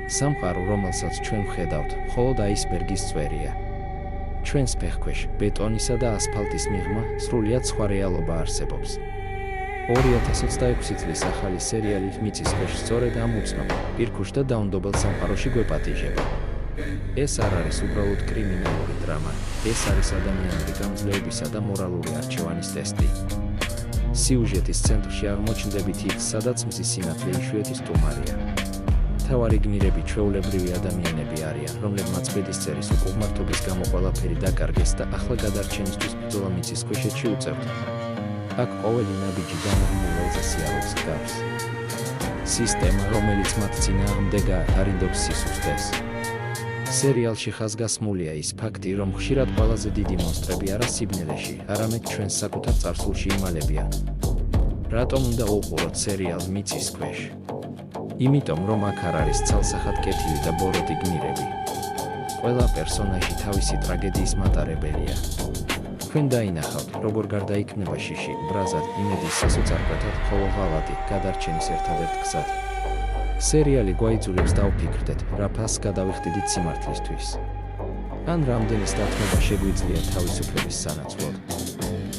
სამყარო, რომელსაც ჩვენ ვხედავთ, მხოლოდ აისბერგის წვერია. ჩვენს ფეხქვეშ, ბეტონისა და ასფალტის მიღმა, სრულიად სხვა რეალობა არსებობს. 2026 წლის ახალი სერიალი მიწის ქვეშ სწორედ ამ უცნობ, პირქუშ და დაუნდობელ სამყაროში გვეპატიჟება. ეს არ არის უბრალოდ კრიმინალური დრამა, ეს არის ადამიანური გამძლეობისა და მორალური არჩევანის ტესტი. სიუჟეტის ცენტრში აღმოჩნდებით იქ, სადაც მზის სინათლე იშვიათი სტუმარია. მთავარი გმირები ჩვეულებრივი ადამიანები არიან, რომლებმაც ბედისწერის უკუღმართობის გამო ყველაფერი დაკარგეს და ახლა გადარჩენისთვის ბრძოლა მიწის ქვეშეთში უწევთ. აქ ყოველი ნაბიჯი განაღმულელზე სიარულს გავს. სისტემა, რომელიც მათ წინააღმდეგაა, არინდობს სისუსტეს. სერიალში ხაზგასმულია ის ფაქტი, რომ ხშირად ყველაზე დიდი მონსტრები არა სიბნელეში, არამედ ჩვენს საკუთარ წარსულში იმალებიან. რატომ უნდა უყუროთ სერიალ მიწის ქვეშ? იმიტომ, რომ აქ არ არის ცალსახად კეთილი და ბოროტი გმირები. ყველა პერსონაჟი თავისი ტრაგედიის მატარებელია. თქვენ დაინახავთ, როგორ გარდაიქმნება შიში, ბრაზად, იმედის სასოწარკვეთად, ხოლო ღალატი, გადარჩენის ერთადერთ გზად. სერიალი გვაიძულებს დავფიქრდეთ, რა ფასს გადავიხდიდით სიმართლისთვის. ან რამდენის დათმობა შეგვიძლია თავისუფლების სანაცვლოდ.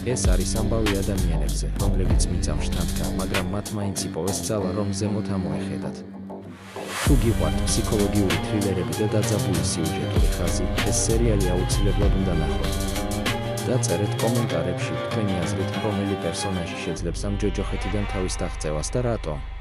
ეს არის ამბავი ადამიანებზე, რომლებიც მიწამში თანდგა, მაგრამ მათ მაინც იპოვეს ძალა, რომ ზემოთ ამოეხედათ. თუ გიყვართ ფსიქოლოგიური თრილერები და დაძაბული სიუჟეტური ხაზი, ეს სერიალი აუცილებლად უნდა ნახოთ. დაწერეთ კომენტარებში თქვენი აზრით, რომელი პერსონაჟი შეძლებს ამ ჯოჯოხეთიდან თავის დაღწევას და რატომ.